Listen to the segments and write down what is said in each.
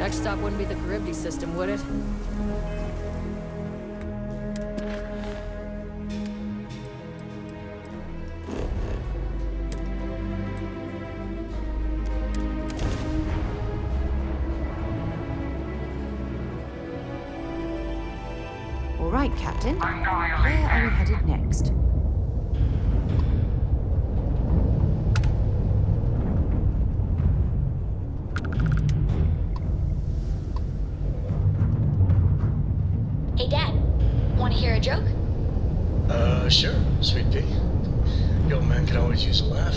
Next stop wouldn't be the Charybdis system, would it? All right, Captain. Where are we headed next? Hey, Dad. Want to hear a joke? Sure, Sweet Pea. The old man could always use a laugh.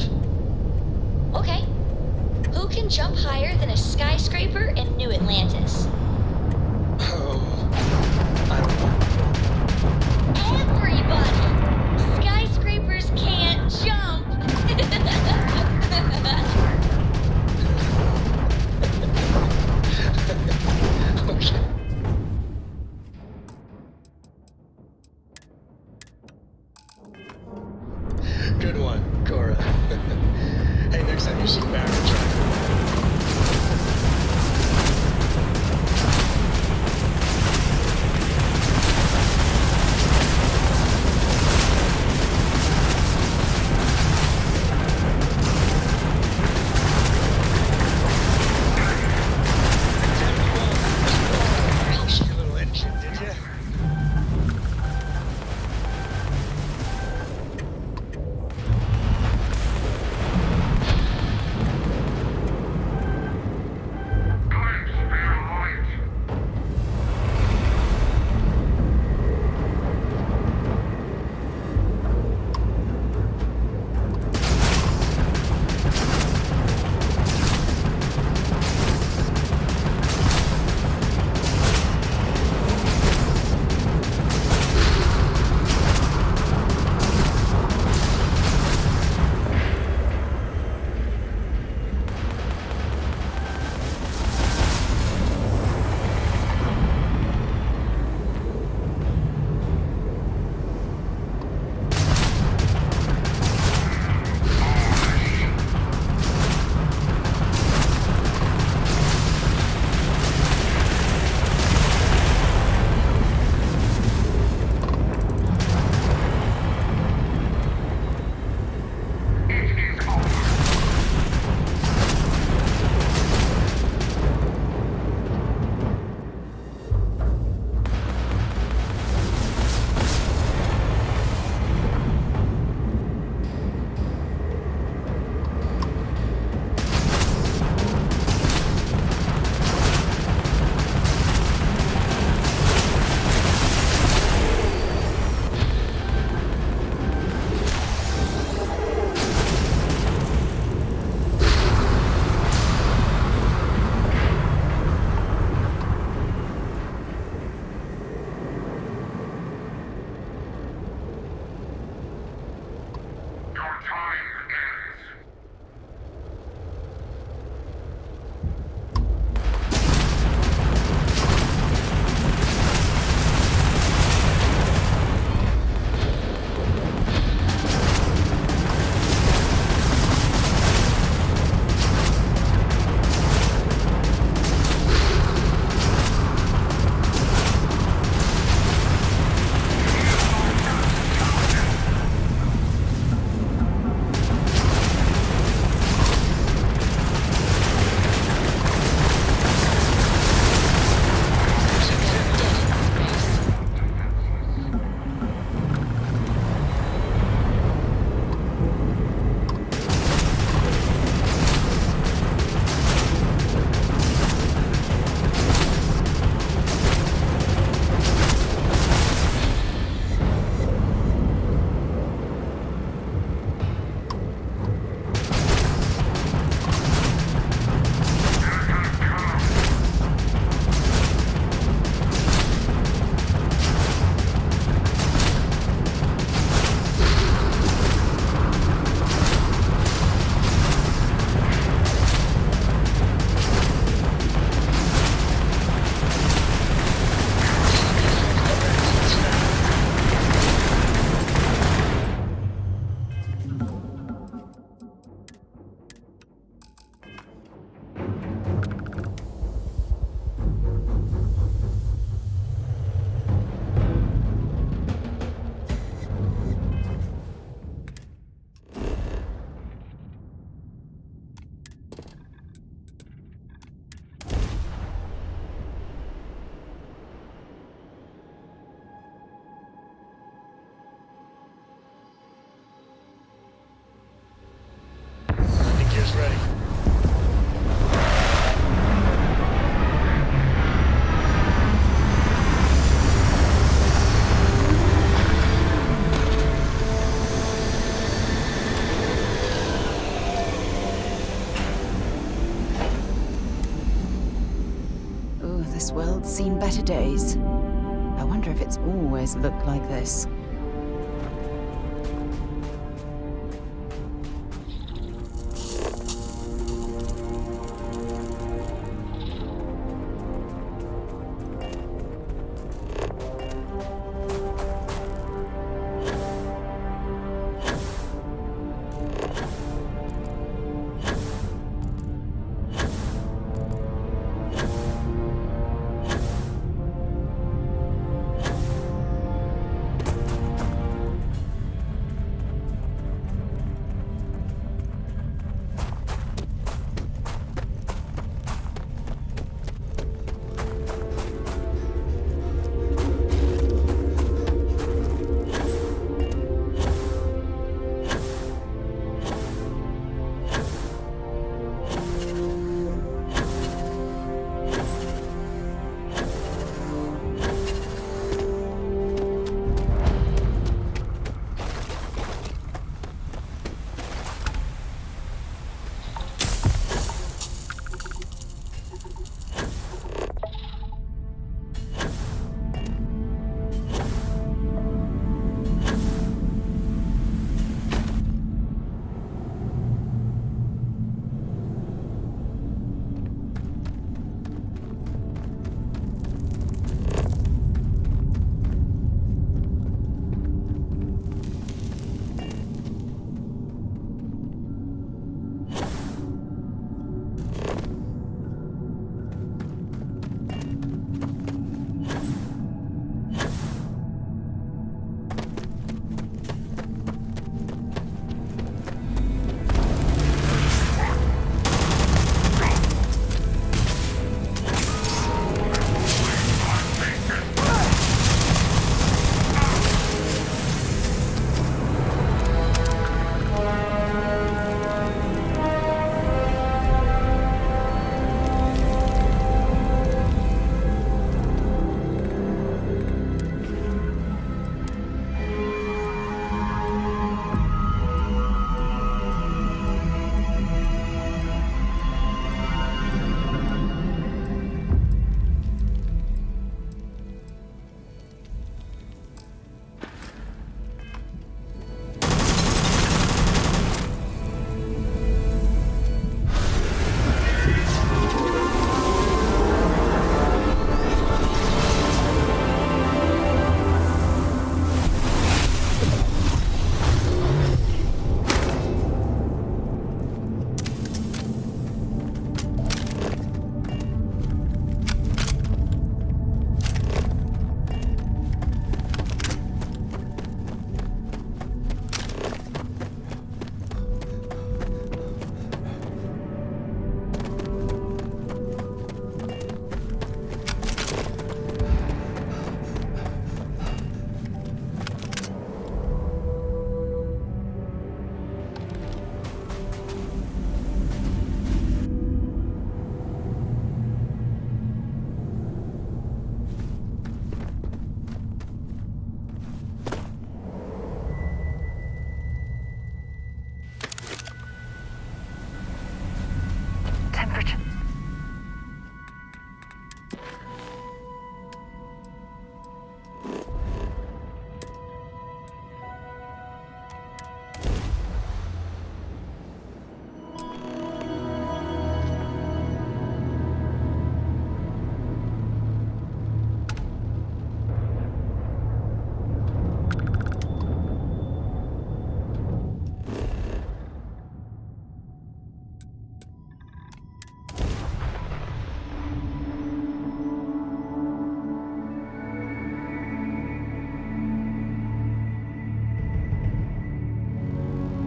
Okay. Who can jump higher than a skyscraper in New Atlantis? I don't know. Everybody! Skyscrapers can't jump! Okay. Good one, Cora. Hey, next time you see Barry, try. You little engine, did ya? ready. Oh, this world's seen better days. I wonder if it's always looked like this.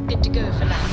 Good to go for now.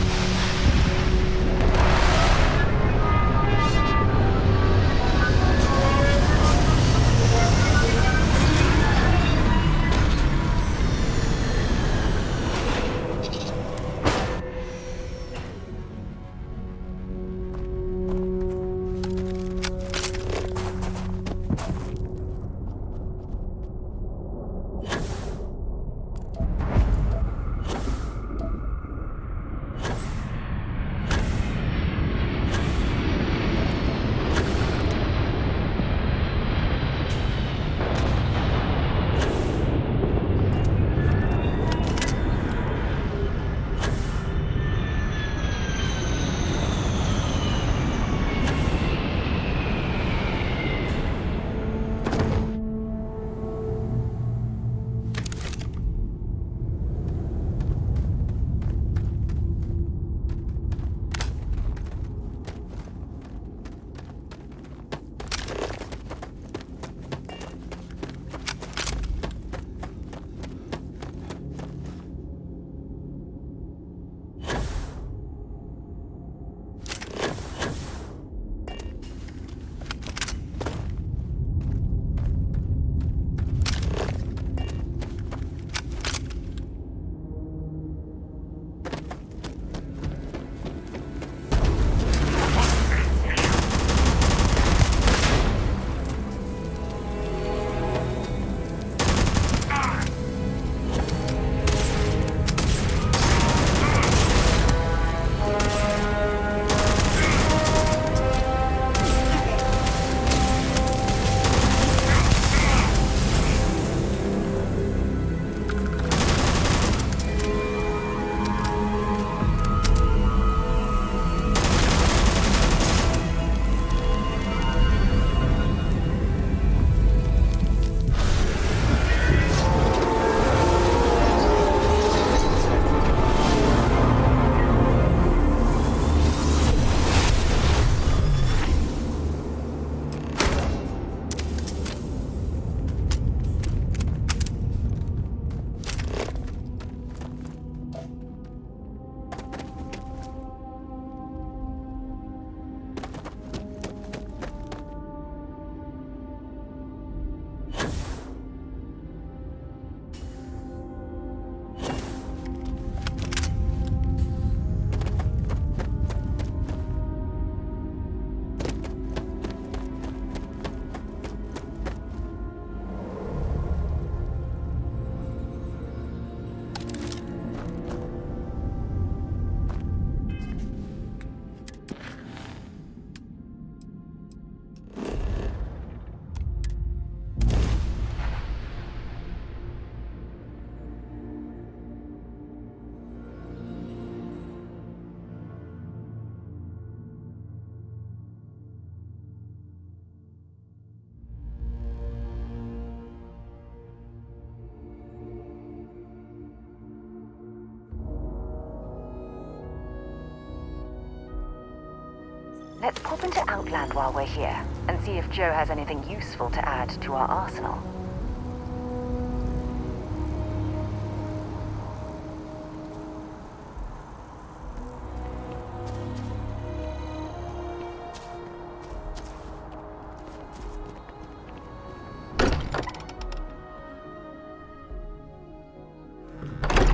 Let's pop into Outland while we're here, and see if Joe has anything useful to add to our arsenal.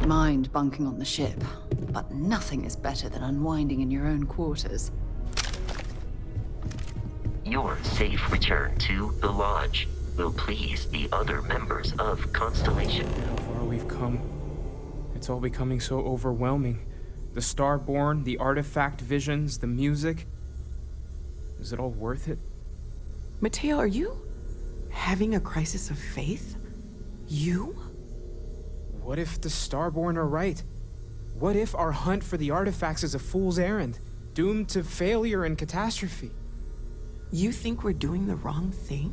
Mind bunking on the ship, but nothing is better than unwinding in your own quarters. Your safe return to the Lodge will please the other members of Constellation. How far we've come. It's all becoming so overwhelming. The Starborn, the artifact visions, the music. Is it all worth it? Mateo, are you having a crisis of faith? You? What if the Starborn are right? What if our hunt for the artifacts is a fool's errand, doomed to failure and catastrophe? You think we're doing the wrong thing?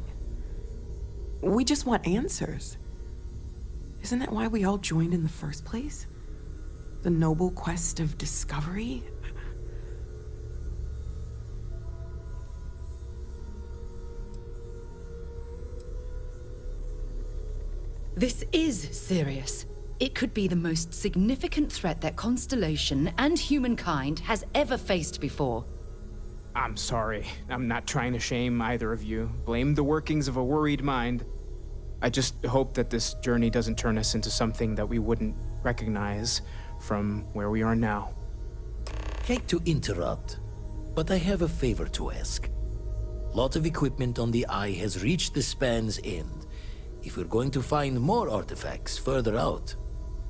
We just want answers. Isn't that why we all joined in the first place? The noble quest of discovery? This is serious. It could be the most significant threat that Constellation and humankind has ever faced before. I'm sorry. I'm not trying to shame either of you. Blame the workings of a worried mind. I just hope that this journey doesn't turn us into something that we wouldn't recognize from where we are now. Hate to interrupt, but I have a favor to ask. Lot of equipment on the Eye has reached the span's end. If we're going to find more artifacts further out,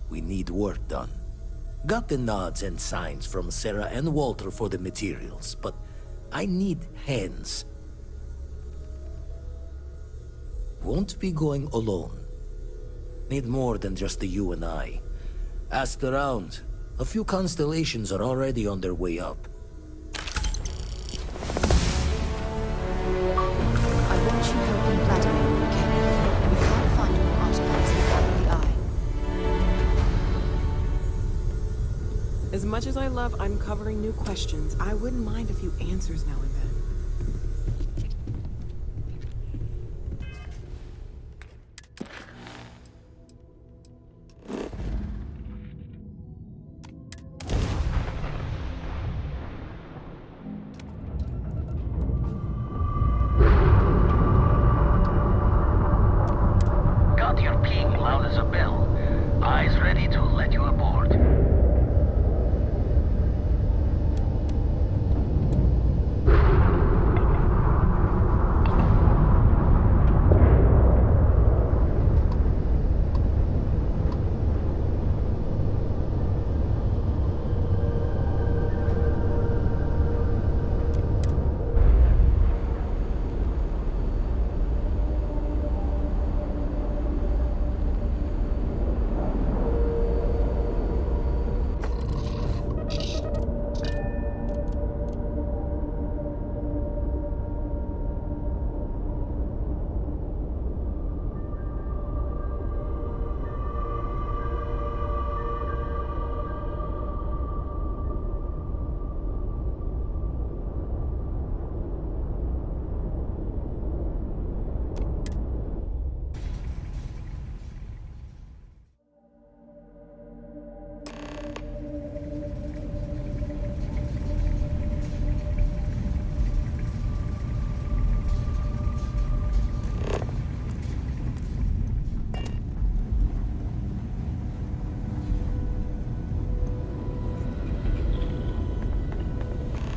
we need work done. Got the nods and signs from Sarah and Walter for the materials, but I need hands. Won't be going alone. Need more than just the you and I. Asked around. A few constellations are already on their way up. I want you helping Vladimir when you can. We can't find more artifacts without the Eye. As much as I love uncovering new questions, I wouldn't mind a few answers now and then. Got your ping loud as a bell. Eyes ready to let you aboard.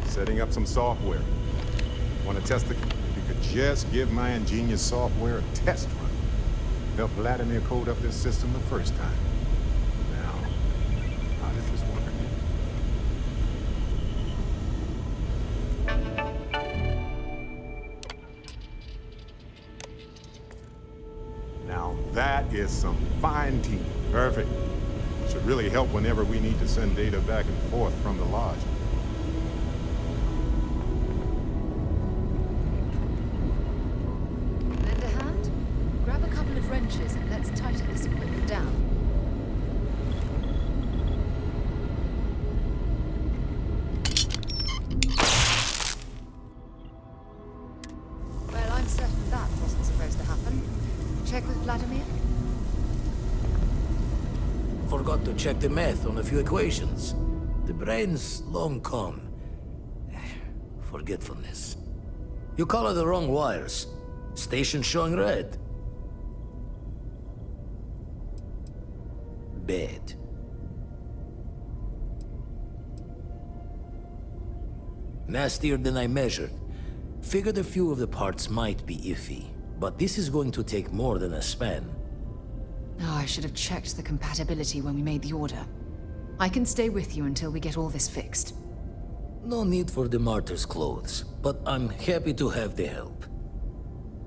Setting up some software. Want to test the... If you could just give my ingenious software a test run. Help Vladimir code up this system the first time. Now, how does this work? Now that is some fine teaming. Perfect. Should really help whenever we need to send data back and forth from the Lodge. Lend a hand? Grab a couple of wrenches and let's tighten this equipment down. to check the math on a few equations. The brain's long gone. Forgetfulness. You color the wrong wires. Station showing red. Bad. Nastier than I measured. Figured a few of the parts might be iffy, but this is going to take more than a span. Oh, I should have checked the compatibility when we made the order. I can stay with you until we get all this fixed. No need for the martyr's clothes, but I'm happy to have the help.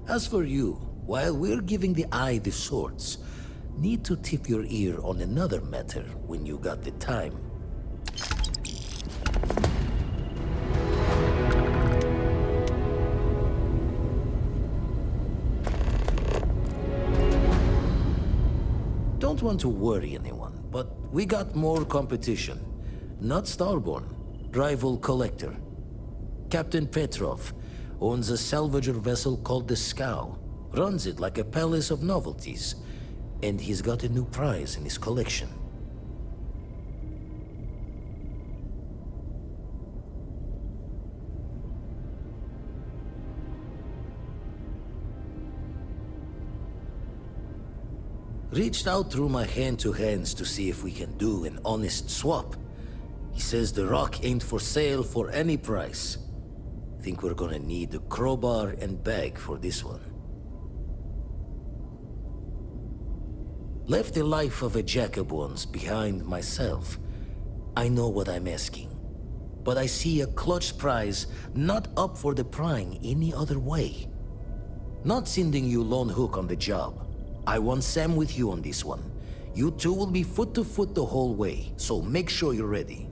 As for you, while we're giving the eye the swords, need to tip your ear on another matter when you got the time. Don't want to worry anyone, but we got more competition. Not Starborn, rival collector. Captain Petrov owns a salvager vessel called the Scow. Runs it like a palace of novelties. And he's got a new prize in his collection. Reached out through my hand-to-hands to see if we can do an honest swap. He says the rock ain't for sale for any price. Think we're gonna need a crowbar and bag for this one. Left the life of a jacob once behind myself. I know what I'm asking. But I see a clutch prize not up for the prying any other way. Not sending you lone hook on the job. I want Sam with you on this one. You two will be foot to foot the whole way, so make sure you're ready.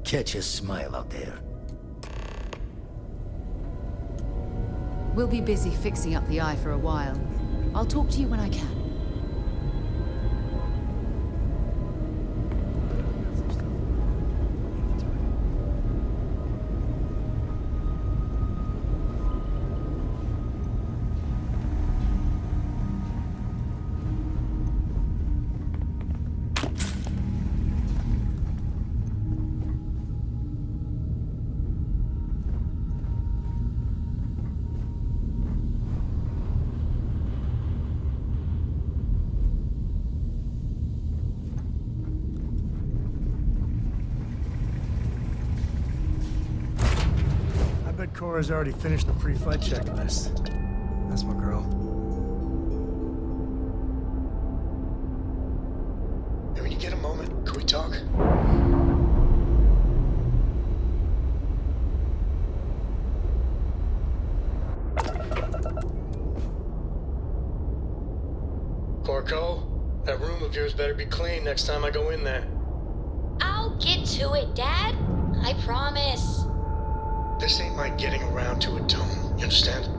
Catch a smile out there. We'll be busy fixing up the eye for a while. I'll talk to you when I can. Cora's already finished the pre-flight checklist. That's my girl. Hey, when you get a moment, can we talk? Corco, that room of yours better be clean next time I go in there. I'll get to it, Dad. I promise. This ain't my getting around to it, Tone. You understand?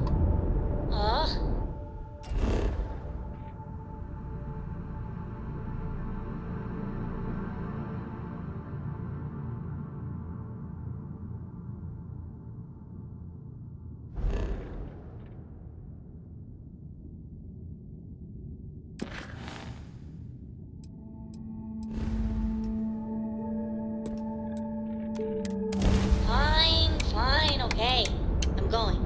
Fine, okay. I'm going.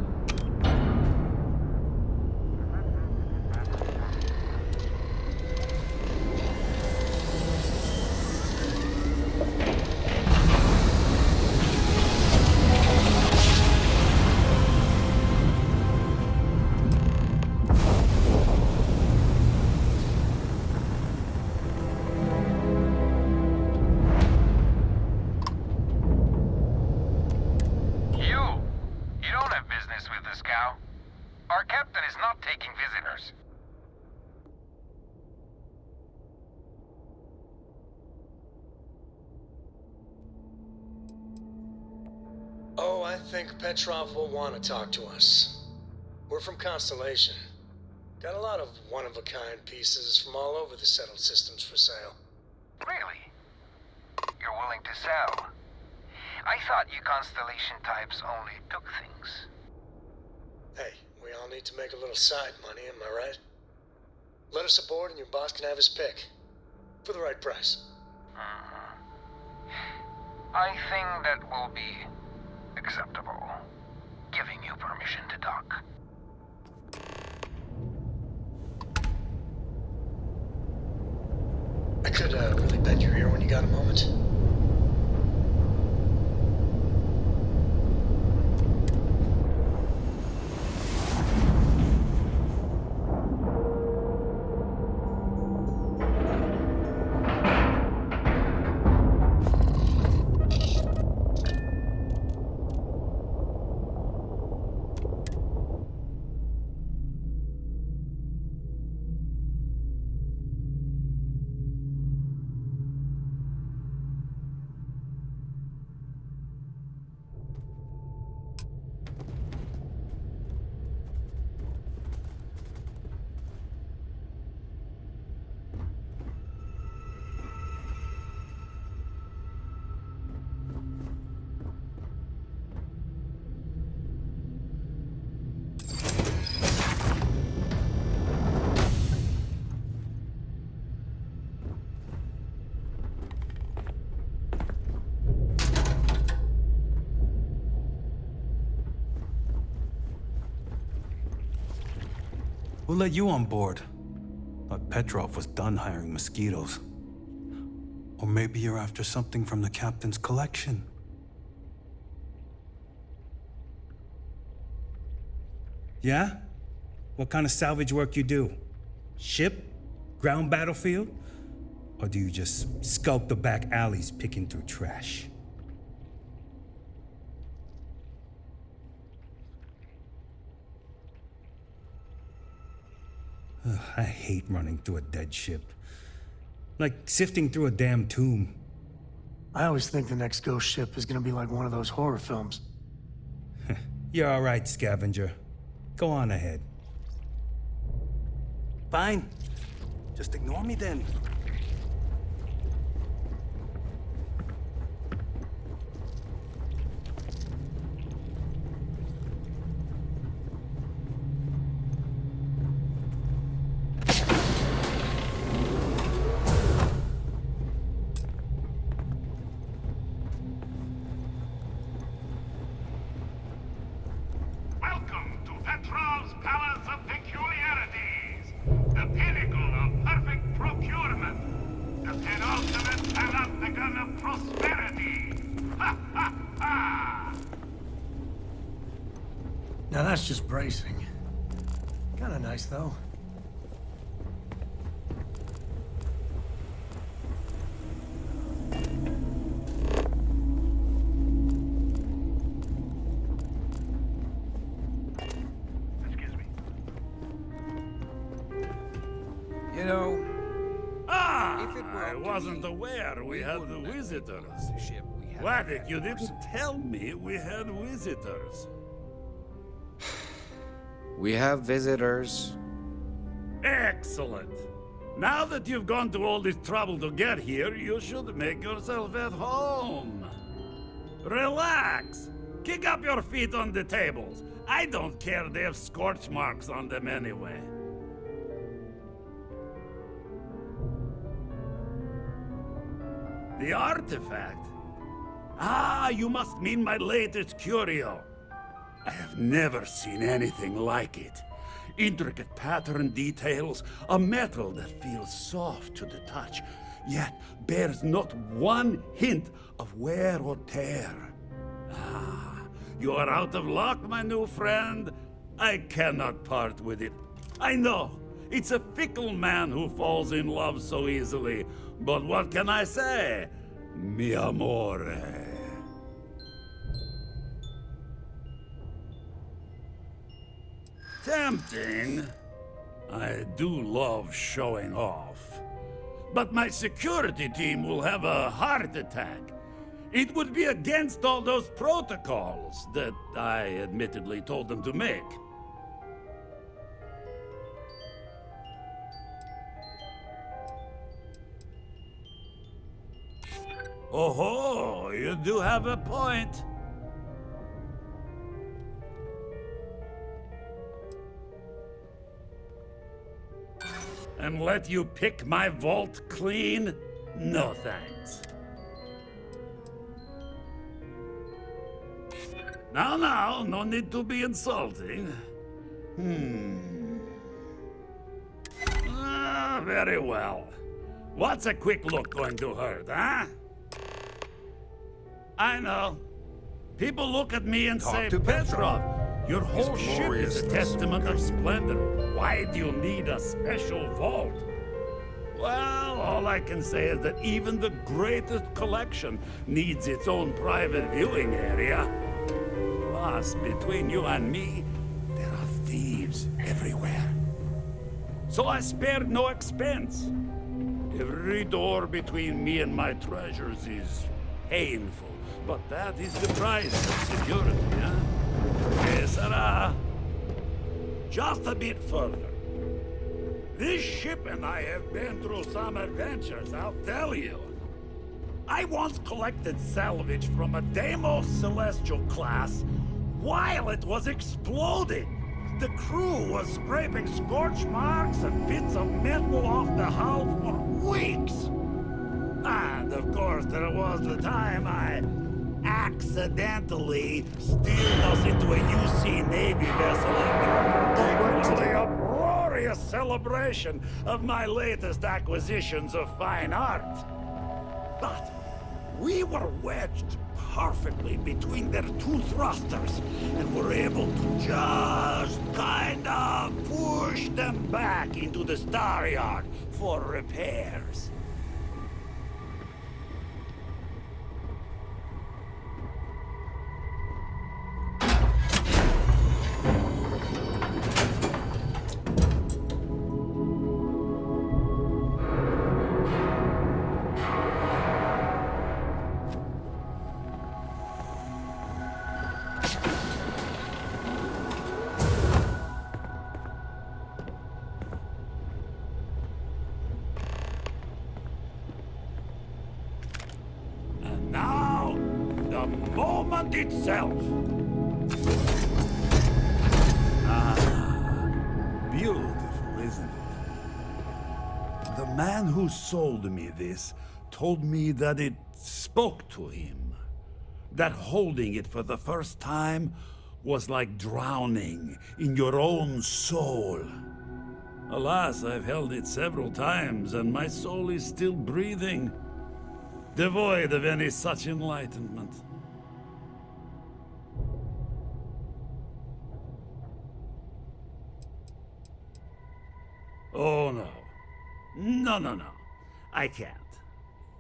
Our captain is not taking visitors. Oh, I think Petrov will want to talk to us. We're from Constellation. Got a lot of one-of-a-kind pieces from all over the settled systems for sale. Really? You're willing to sell? I thought you Constellation types only took things. Hey, we we all need to make a little side money, am I right? Let us aboard and your boss can have his pick. For the right price. I think that will be acceptable. Giving you permission to dock. I could really bend your ear when you got a moment. Who let you on board? Thought Petrov was done hiring mosquitoes. Or maybe you're after something from the captain's collection. Yeah? What kind of salvage work you do? Ship? Ground battlefield? Or do you just skulk the back alleys picking through trash? Ugh, I hate running through a dead ship. Like sifting through a damn tomb. I always think the next ghost ship is gonna be like one of those horror films. You're all right, scavenger. Go on ahead. Fine. Just ignore me then. Now that's just bracing. Kinda nice, though. Excuse me. You know... I wasn't aware we had the visitors. Vladek, you didn't tell me we had visitors. We have visitors. Excellent. Now that you've gone to all this trouble to get here, you should make yourself at home. Relax. Kick up your feet on the tables. I don't care, they have scorch marks on them anyway. The artifact? Ah, you must mean my latest curio. I have never seen anything like it. Intricate pattern details, a metal that feels soft to the touch, yet bears not one hint of wear or tear. Ah, you are out of luck, my new friend. I cannot part with it. I know, it's a fickle man who falls in love so easily, but what can I say? Mi amore. Tempting. I do love showing off. But my security team will have a heart attack. It would be against all those protocols that I admittedly told them to make. Oh, you do have a point. and let you pick my vault clean? No thanks. Now, no need to be insulting. Very well. What's a quick look going to hurt, huh? I know. People look at me and say, Petrov, your whole ship is a testament of splendor. Why do you need a special vault? Well, all I can say is that even the greatest collection needs its own private viewing area. Plus, between you and me, there are thieves everywhere. So I spared no expense. Every door between me and my treasures is painful, but that is the price of security, huh? Yes, sir. Just a bit further. This ship and I have been through some adventures, I'll tell you. I once collected salvage from a Deimos Celestial class while it was exploding. The crew was scraping scorch marks and bits of metal off the hull for weeks. And of course, there was the time I accidentally steered us into a UC Navy vessel after a particularly uproarious celebration of my latest acquisitions of fine art. But we were wedged perfectly between their two thrusters and were able to just kind of push them back into the Star Yard for repairs. Moment itself. Beautiful, isn't it? The man who sold me this told me that it spoke to him. That holding it for the first time was like drowning in your own soul. Alas, I've held it several times, and my soul is still breathing, devoid of any such enlightenment. Oh, no. No. I can't.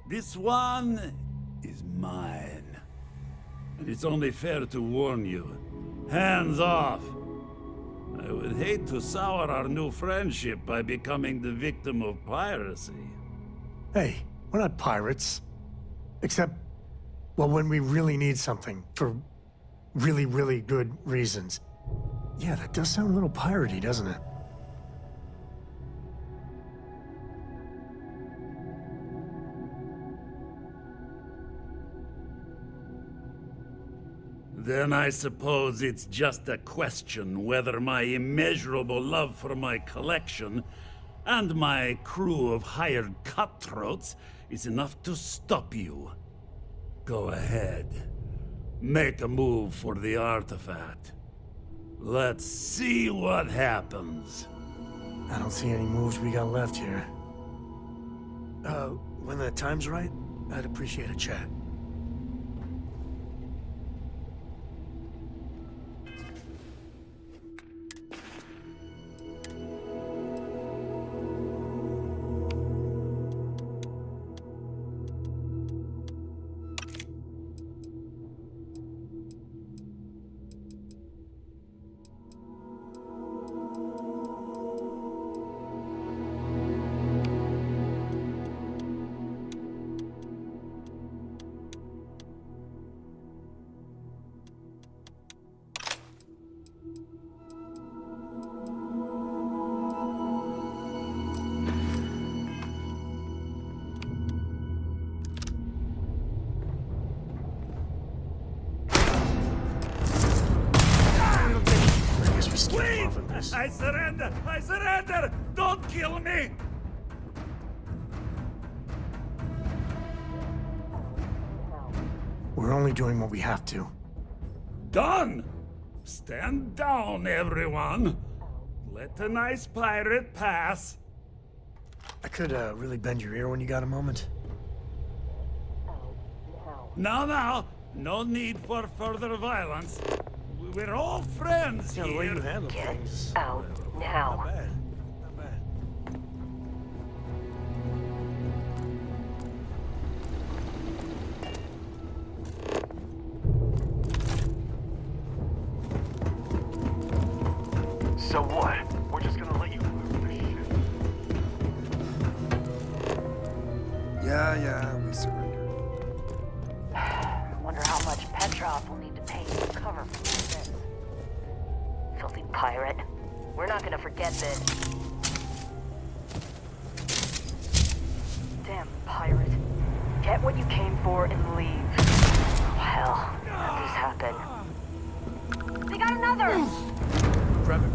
This one is mine. And it's only fair to warn you. Hands off. I would hate to sour our new friendship by becoming the victim of piracy. Hey, we're not pirates. Except, well, when we really need something for really, really good reasons. Yeah, that does sound a little piratey, doesn't it? Then I suppose it's just a question whether my immeasurable love for my collection and my crew of hired cutthroats is enough to stop you. Go ahead. Make a move for the artifact. Let's see what happens. I don't see any moves we got left here. When the time's right, I'd appreciate a chat. Please! I surrender! Don't kill me! We're only doing what we have to. Done! Stand down, everyone. Let a nice pirate pass. I could really bend your ear when you got a moment. Now, no need for further violence. We're all friends Yeah, here. the way you handle things. Out now. Not bad. Not bad. So what? We're just gonna let you move the ship. Yeah, we surrender. Wonder how much Petrov will need to pay to recover from all this. Filthy pirate. We're not gonna forget this. Damn pirate. Get what you came for and leave. Oh, hell. How'd this happen? They got another! Grab it.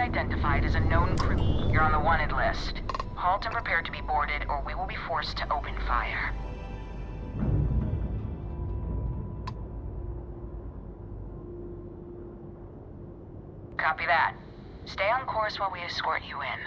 identified as a known crew. You're on the wanted list. Halt and prepare to be boarded, or we will be forced to open fire. Copy that. Stay on course while we escort you in.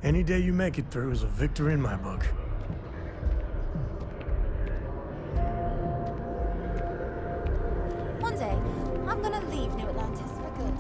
Any day you make it through is a victory in my book. One day, I'm gonna leave New Atlantis for good.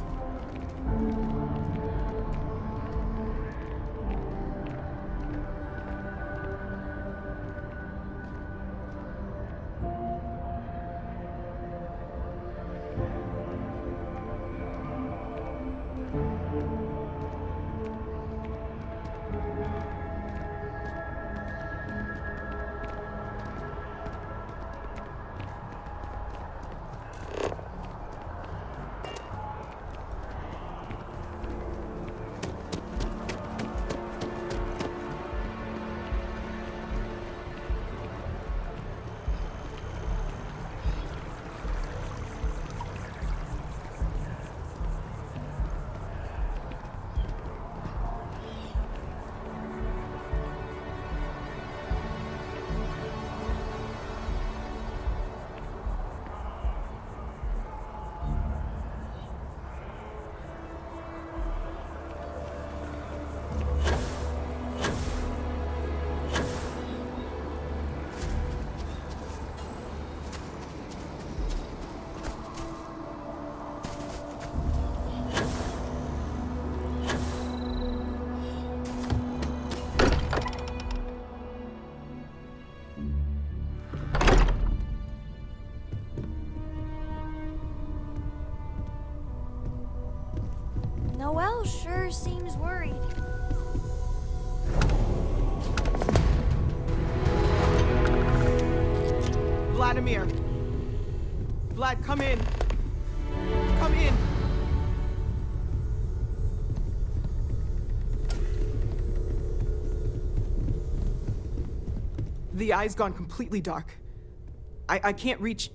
Noelle sure seems worried. Vladimir! Vlad, come in! Come in! The eye's gone completely dark. I can't reach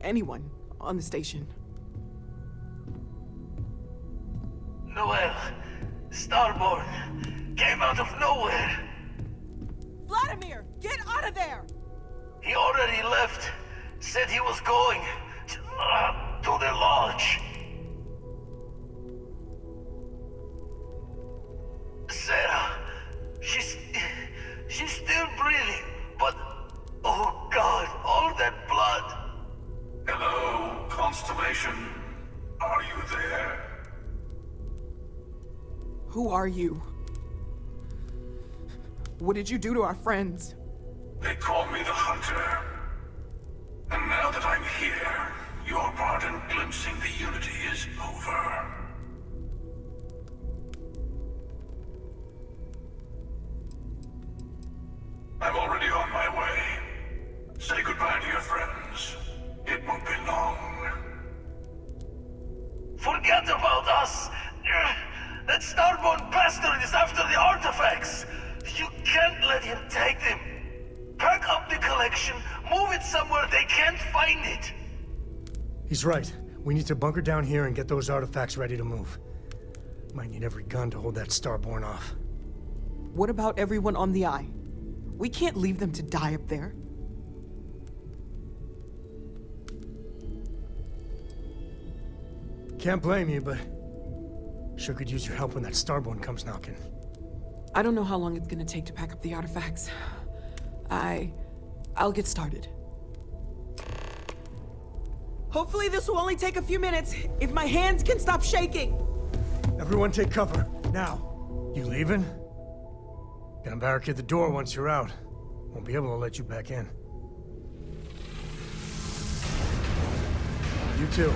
anyone on the station. Noelle, Starborn came out of nowhere. Vladimir, get out of there! He already left. Said he was going to the lodge. Sarah, she's still breathing, but oh God, all that blood. Hello, Constellation. Are you there? Who are you? What did you do to our friends? They call me the Hunter. And now that I'm here, your part in glimpsing the Unity is over. I'm already on my way. Say goodbye to your friends. It won't be long. Forget about us! That Starborn bastard is after the artifacts! You can't let him take them! Pack up the collection, move it somewhere they can't find it! He's right. We need to bunker down here and get those artifacts ready to move. Might need every gun to hold that Starborn off. What about everyone on the Eye? We can't leave them to die up there. Can't blame you, but sure could use your help when that Starborn comes knocking. I don't know how long it's gonna take to pack up the artifacts. I'll get started. Hopefully this will only take a few minutes, if my hands can stop shaking! Everyone take cover, now. You leaving? Gonna barricade the door once you're out. Won't be able to let you back in. You too.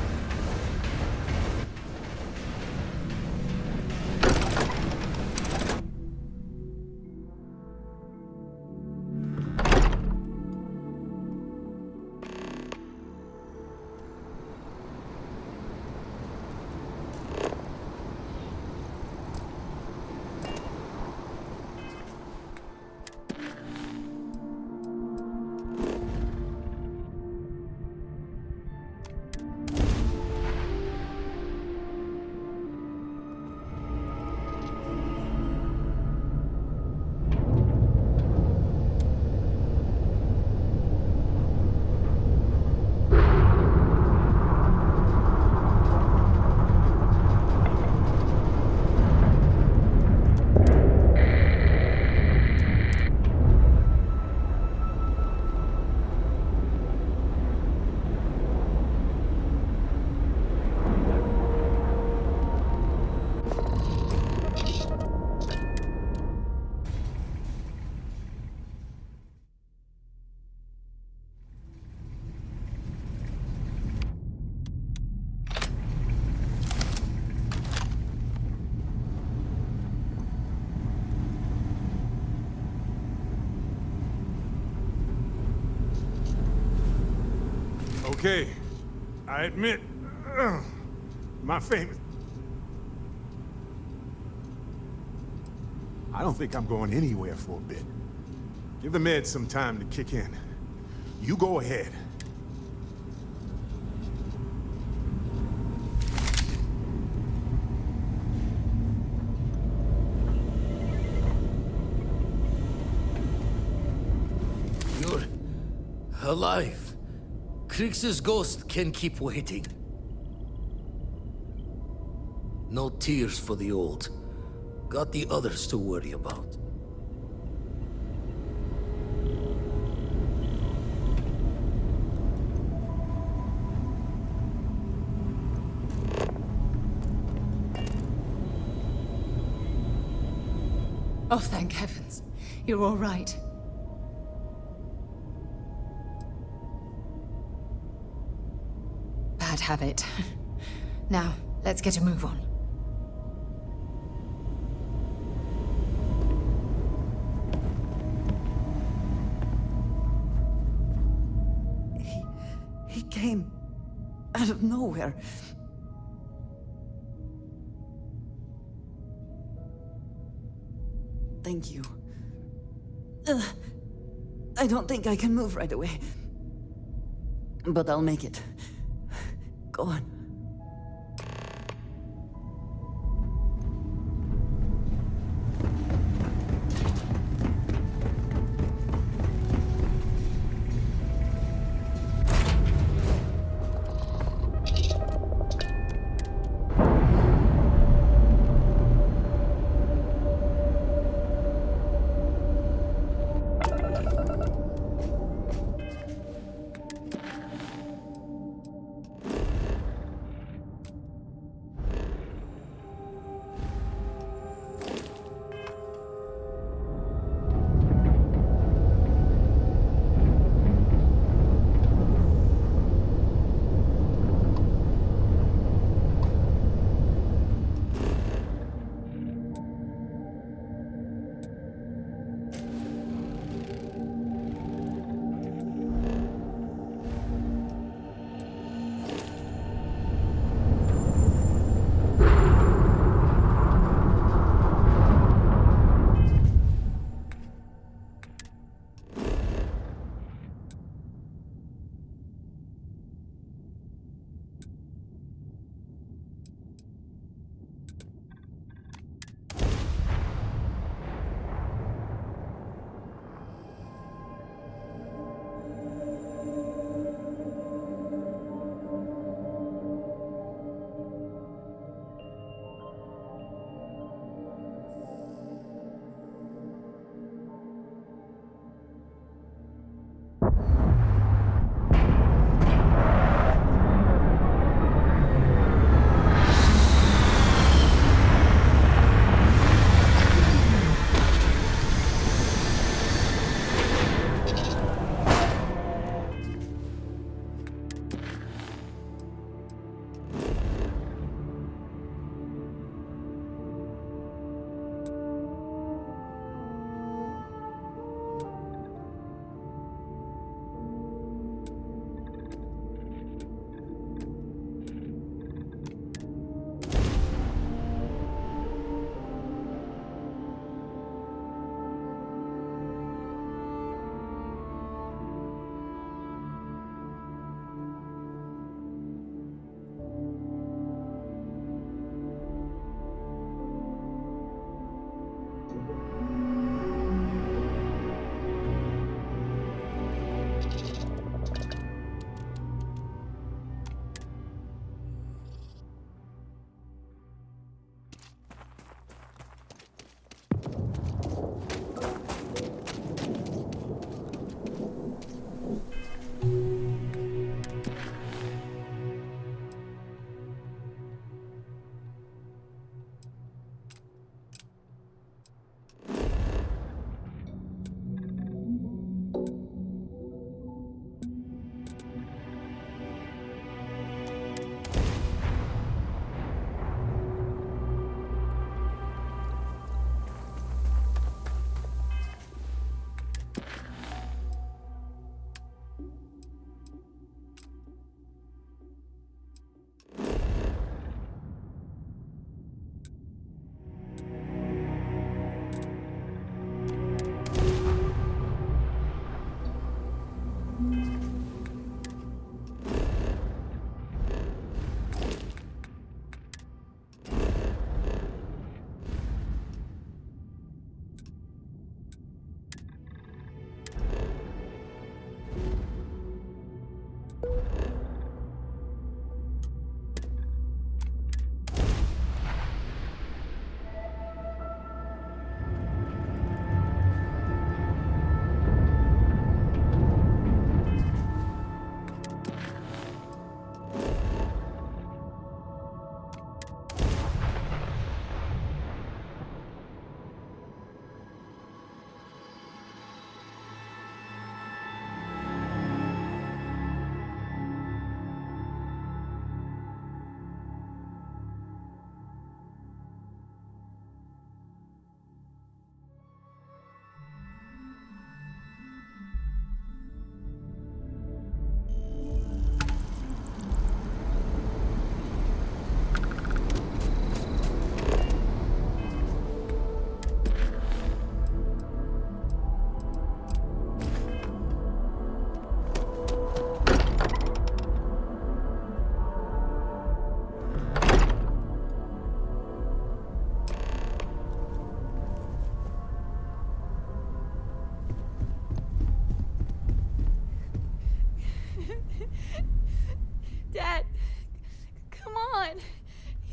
Okay, I admit, my famous... I don't think I'm going anywhere for a bit. Give the meds some time to kick in. You go ahead. You're alive. Krix's ghost can keep waiting. No tears for the old. Got the others to worry about. Oh, thank heavens. You're all right. Bad habit. Now, let's get a move on. He came out of nowhere. Thank you. I don't think I can move right away. But I'll make it. Go on.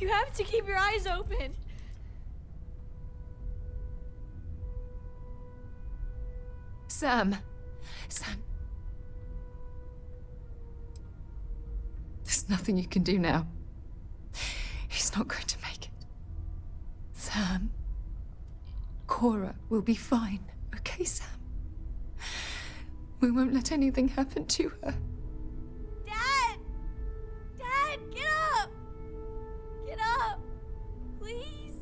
You have to keep your eyes open. Sam. Sam. There's nothing you can do now. He's not going to make it. Sam. Cora will be fine, okay, Sam? We won't let anything happen to her. Dad! Dad, get up! Get up! Please?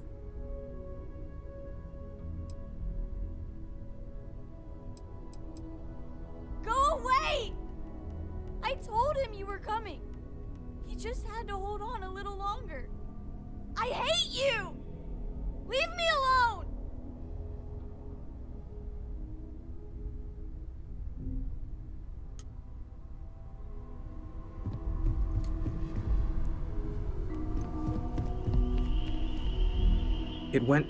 Go away! I told him you were coming. He just had to hold on a little longer. I hate you! Leave me alone! It went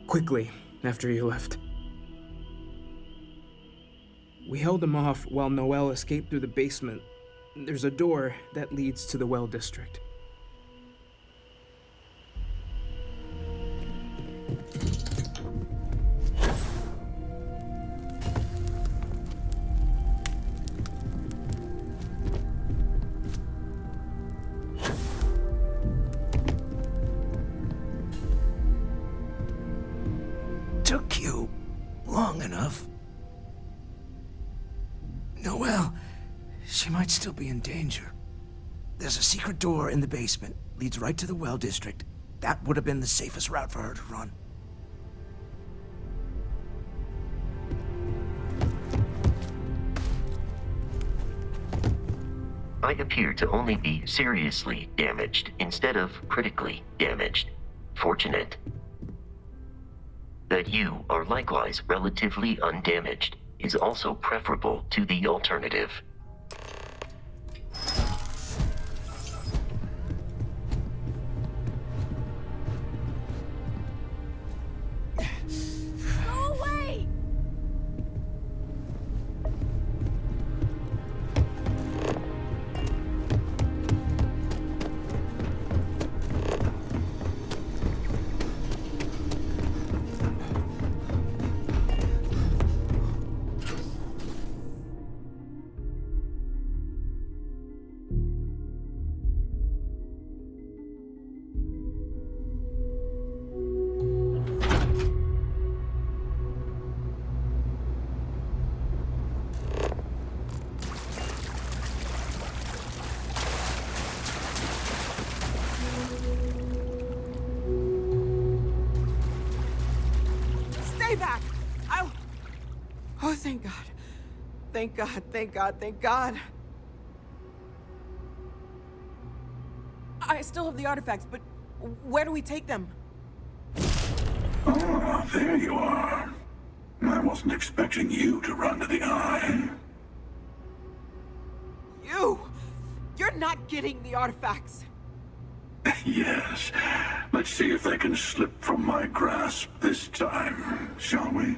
quickly after you left. We held him off while Noel escaped through the basement. There's a door that leads to the well district. Took you long enough. Noel, she might still be in danger. There's a secret door in the basement, leads right to the well district. That would have been the safest route for her to run. I appear to only be seriously damaged instead of critically damaged. Fortunate. That you are likewise relatively undamaged is also preferable to the alternative. Go away! Stay back! Oh, thank God. Thank God, thank God, thank God. I still have the artifacts, but where do we take them? Ah, there you are. I wasn't expecting you to run to the eye. You're not getting the artifacts. Yes. Let's see if they can slip from my grasp this time, shall we?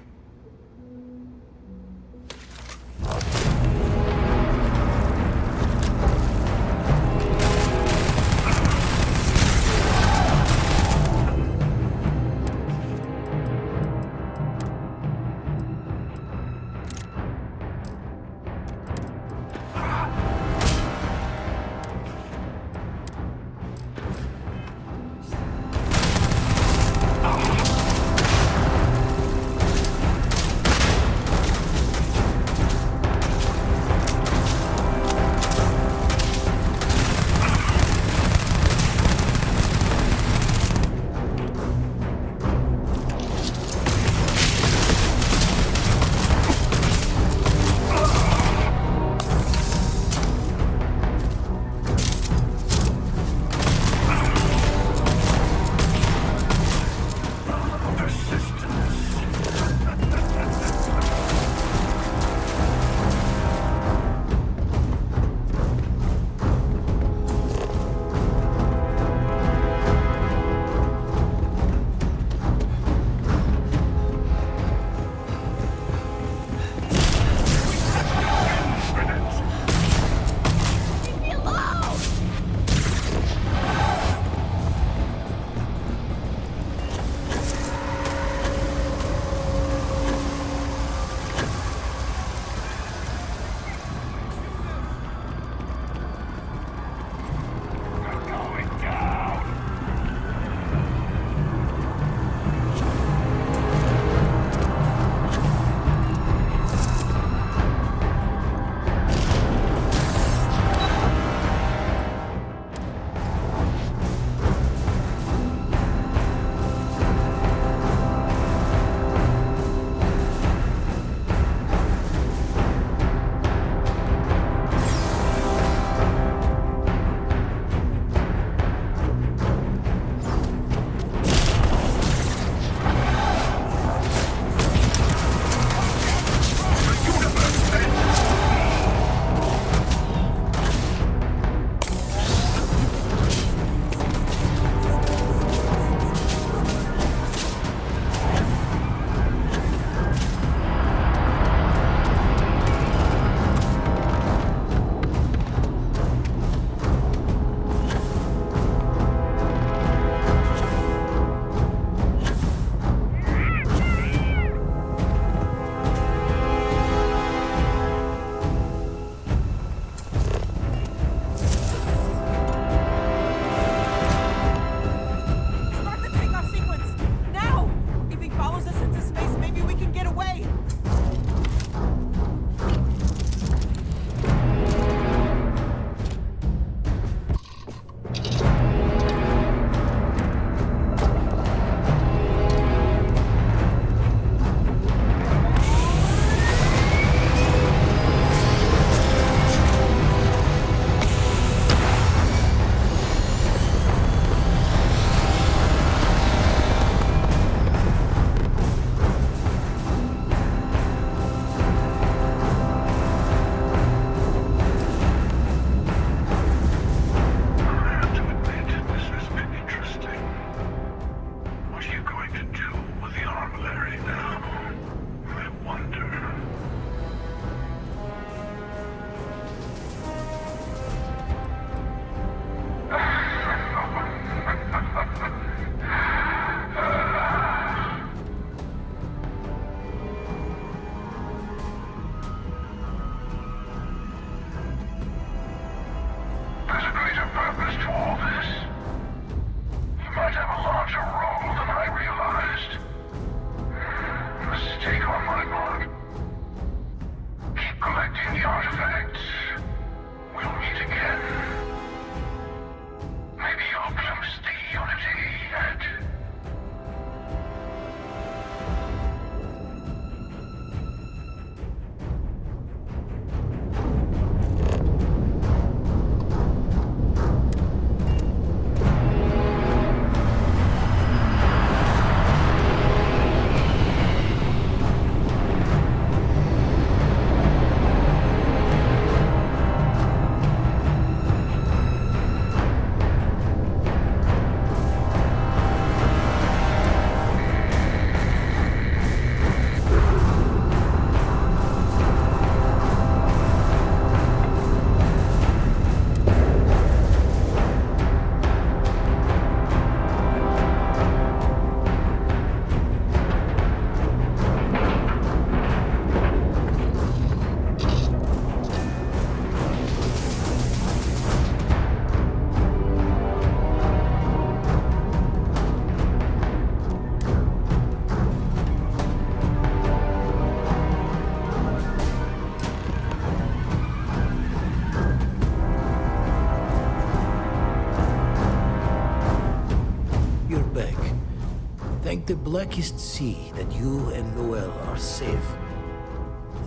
make the Blackest see that you and Noel are safe.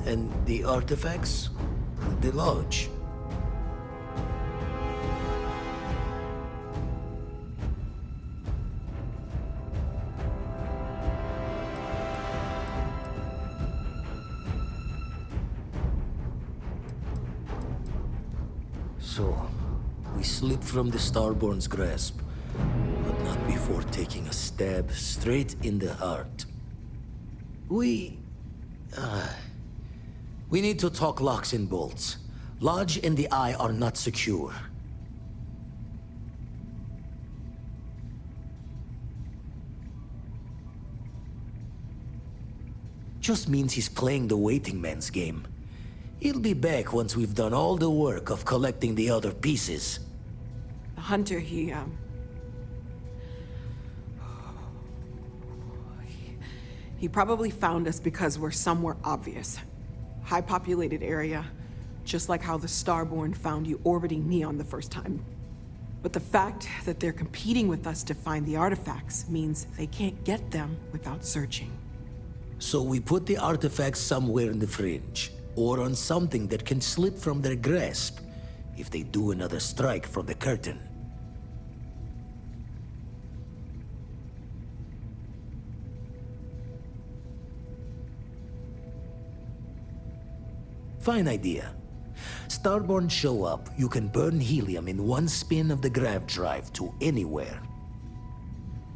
And the artifacts? The Lodge. So, we slip from the Starborn's grasp, but not before taking a stab straight in the heart. We need to talk locks and bolts. Lodge and the Eye are not secure. Just means he's playing the waiting man's game. He'll be back once we've done all the work of collecting the other pieces. The hunter, he probably found us because we're somewhere obvious. High-populated area, just like how the Starborn found you orbiting Neon the first time. But the fact that they're competing with us to find the artifacts means they can't get them without searching. So we put the artifacts somewhere in the fringe, or on something that can slip from their grasp if they do another strike from the curtain. Fine idea. Starborn show up, you can burn helium in one spin of the grav drive to anywhere.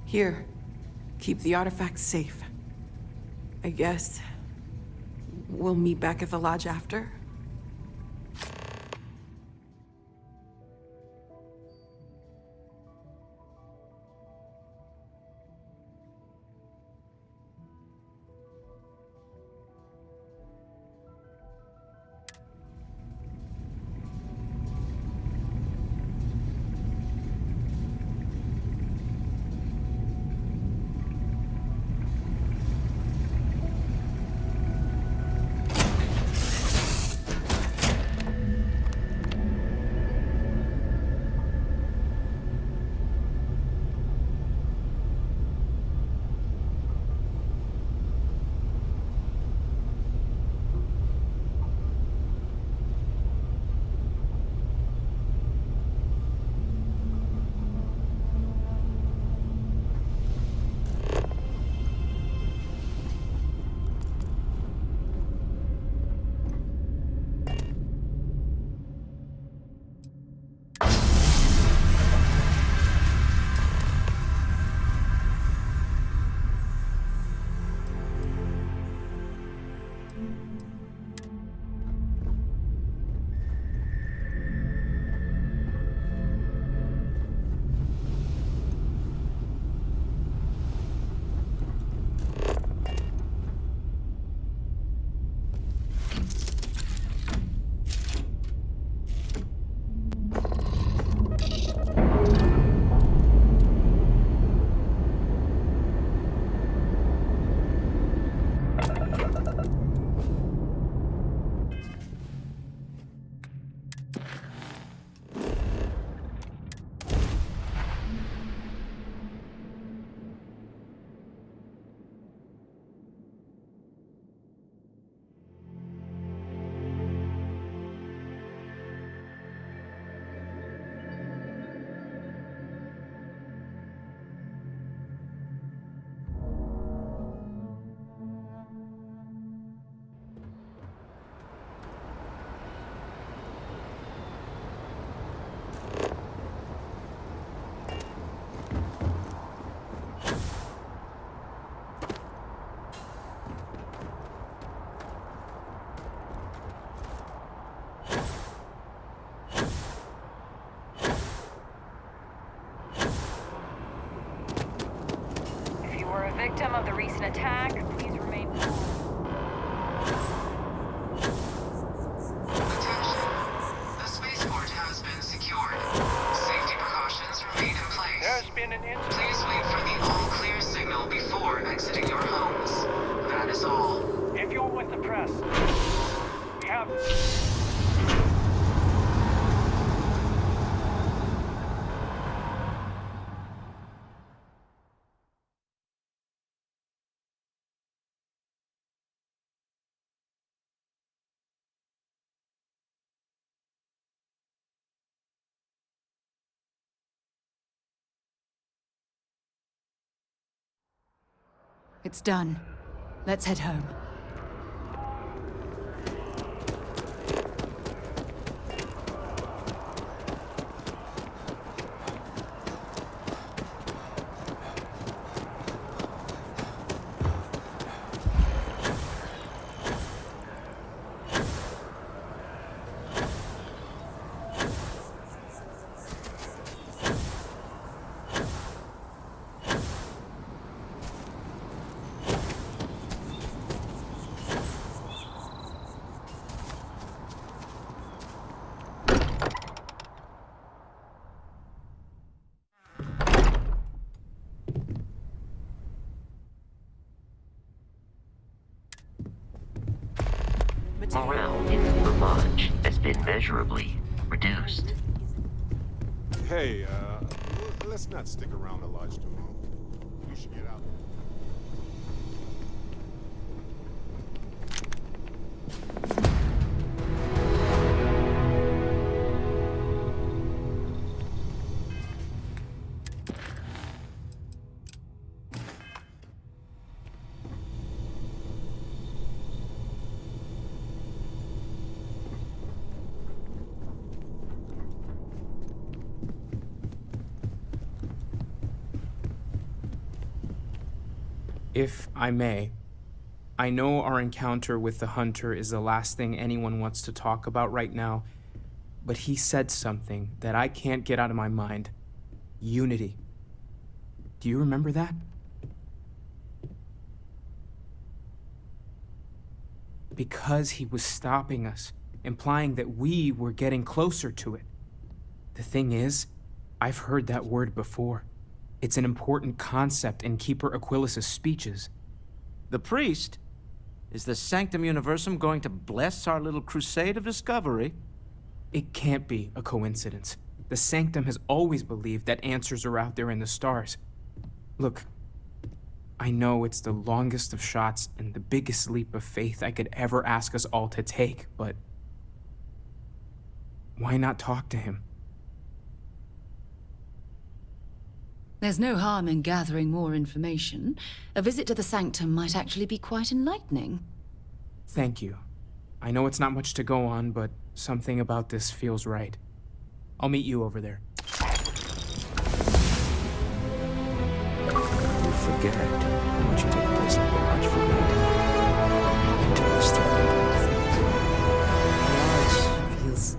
Here, keep the artifacts safe. I guess we'll meet back at the lodge after. Victim of the recent attack, please remain calm. The spaceport has been secured. Safety precautions remain in place. There's been an incident. Please wait for the all-clear signal before exiting your homes. That is all. If you're with the press, we have... It's done. Let's head home. Morale in the lodge has been measurably reduced. Hey, let's not stick around the lodge too long. We should get out. If I may, I know our encounter with the Hunter is the last thing anyone wants to talk about right now, but he said something that I can't get out of my mind. Unity. Do you remember that? Because he was stopping us, implying that we were getting closer to it. The thing is, I've heard that word before. It's an important concept in Keeper Aquilas' speeches. The priest? Is the Sanctum Universum going to bless our little crusade of discovery? It can't be a coincidence. The Sanctum has always believed that answers are out there in the stars. Look, I know it's the longest of shots and the biggest leap of faith I could ever ask us all to take, but why not talk to him? There's no harm in gathering more information. A visit to the Sanctum might actually be quite enlightening. Thank you. I know it's not much to go on, but something about this feels right. I'll meet you over there. You forget how much you take a place like the lodge for granted. Until it's The lodge feels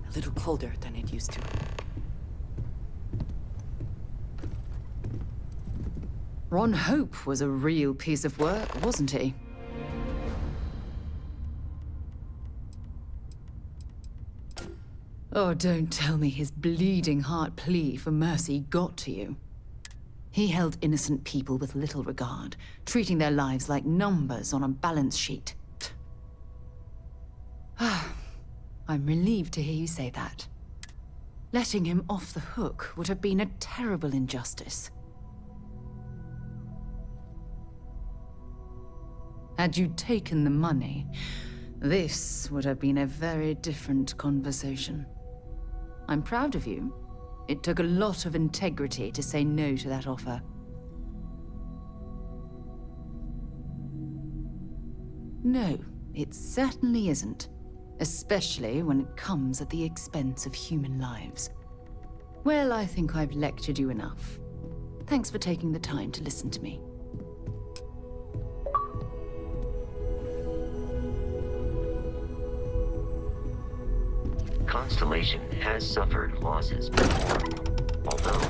a little colder than it used to. Ron Hope was a real piece of work, wasn't he? Oh, don't tell me his bleeding heart plea for mercy got to you. He held innocent people with little regard, treating their lives like numbers on a balance sheet. I'm relieved to hear you say that. Letting him off the hook would have been a terrible injustice. Had you taken the money, this would have been a very different conversation. I'm proud of you. It took a lot of integrity to say no to that offer. No, it certainly isn't. Especially when it comes at the expense of human lives. Well, I think I've lectured you enough. Thanks for taking the time to listen to me. Constellation has suffered losses before, although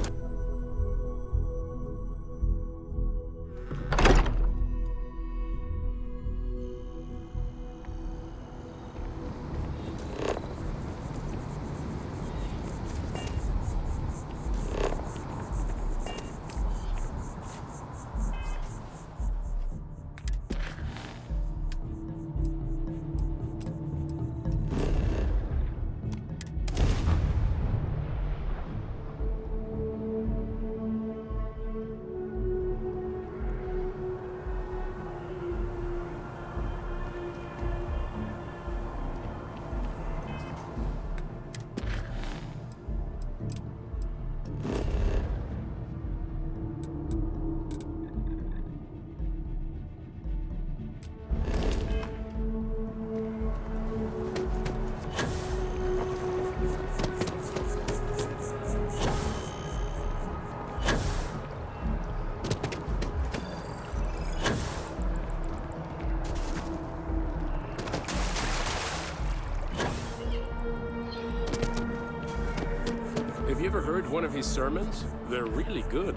Have you ever heard one of his sermons? They're really good.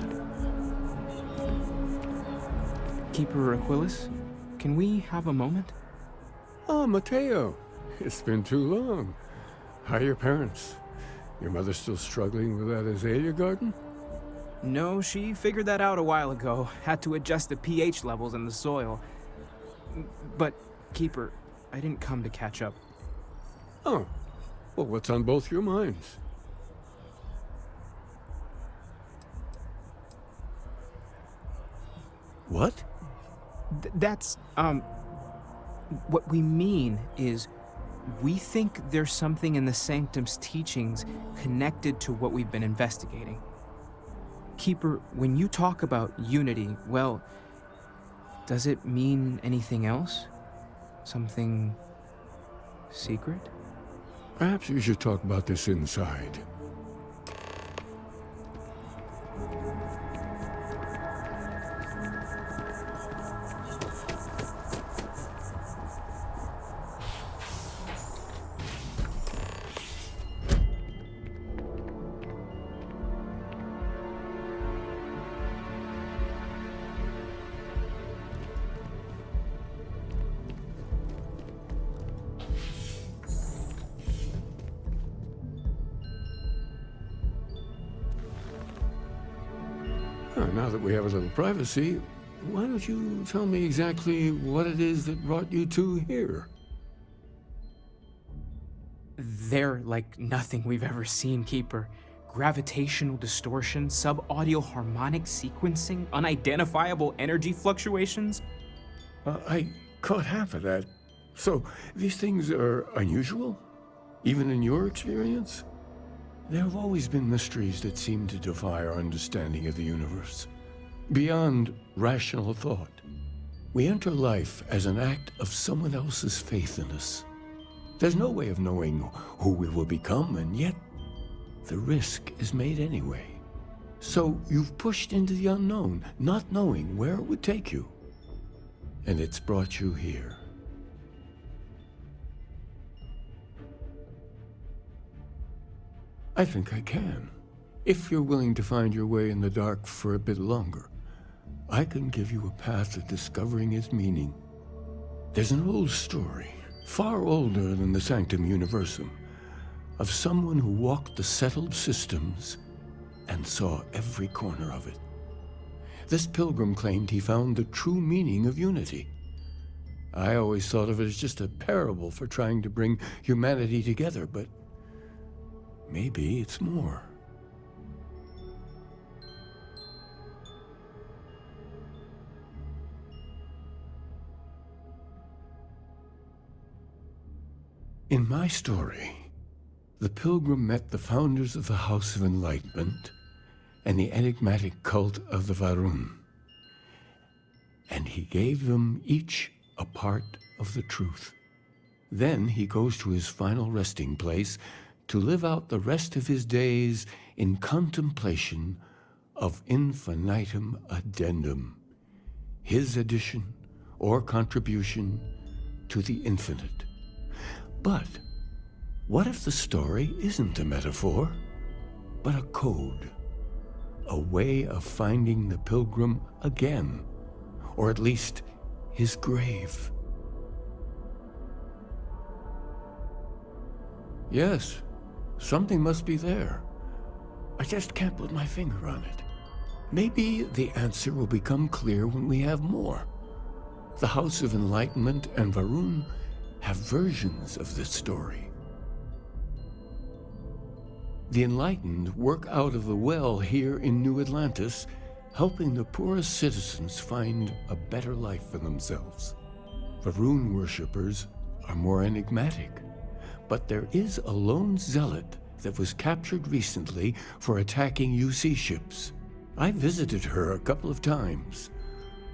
Keeper Aquilus, can we have a moment? Oh, Mateo. It's been too long. How are your parents? Your mother still struggling with that azalea garden? No, she figured that out a while ago. Had to adjust the pH levels in the soil. But, Keeper, I didn't come to catch up. Oh. Well, what's on both your minds? What? That's, what we mean is, we think there's something in the Sanctum's teachings connected to what we've been investigating. Keeper, when you talk about unity, well, does it mean anything else? Something secret? Perhaps you should talk about this inside. Now that we have a little privacy, why don't you tell me exactly what it is that brought you two here? They're like nothing we've ever seen, Keeper. Gravitational distortion, sub-audio harmonic sequencing, unidentifiable energy fluctuations. I caught half of that. So, these things are unusual? Even in your experience? There have always been mysteries that seem to defy our understanding of the universe. Beyond rational thought. We enter life as an act of someone else's faith in us. There's no way of knowing who we will become, and yet the risk is made anyway. So you've pushed into the unknown, not knowing where it would take you. And it's brought you here. I think I can. If you're willing to find your way in the dark for a bit longer, I can give you a path to discovering its meaning. There's an old story, far older than the Sanctum Universum, of someone who walked the settled systems and saw every corner of it. This pilgrim claimed he found the true meaning of unity. I always thought of it as just a parable for trying to bring humanity together, but maybe it's more. In my story, the pilgrim met the founders of the House of Enlightenment and the enigmatic cult of the Varun, and he gave them each a part of the truth. Then he goes to his final resting place to live out the rest of his days in contemplation of infinitum addendum, his addition or contribution to the infinite. But what if the story isn't a metaphor, but a code, a way of finding the pilgrim again, or at least his grave? Yes, something must be there. I just can't put my finger on it. Maybe the answer will become clear when we have more. The House of Enlightenment and Varun have versions of this story. The Enlightened work out of the well here in New Atlantis, helping the poorest citizens find a better life for themselves. Varun worshippers are more enigmatic, but there is a lone zealot that was captured recently for attacking UC ships. I visited her a couple of times.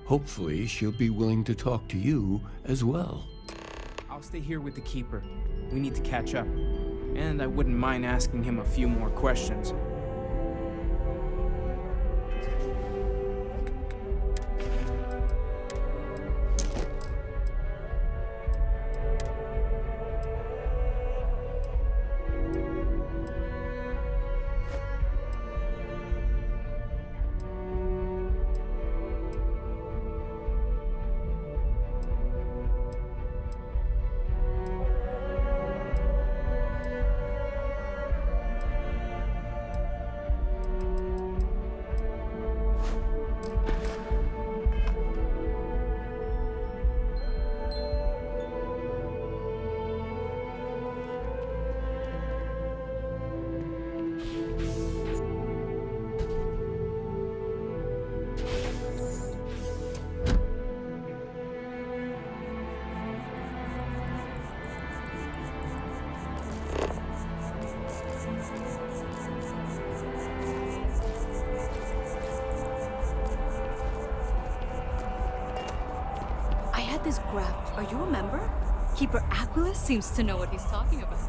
Hopefully, she'll be willing to talk to you as well. I'll stay here with the Keeper. We need to catch up. And I wouldn't mind asking him a few more questions. had this graph. Are you a member? Keeper Aquilus seems to know what he's talking about.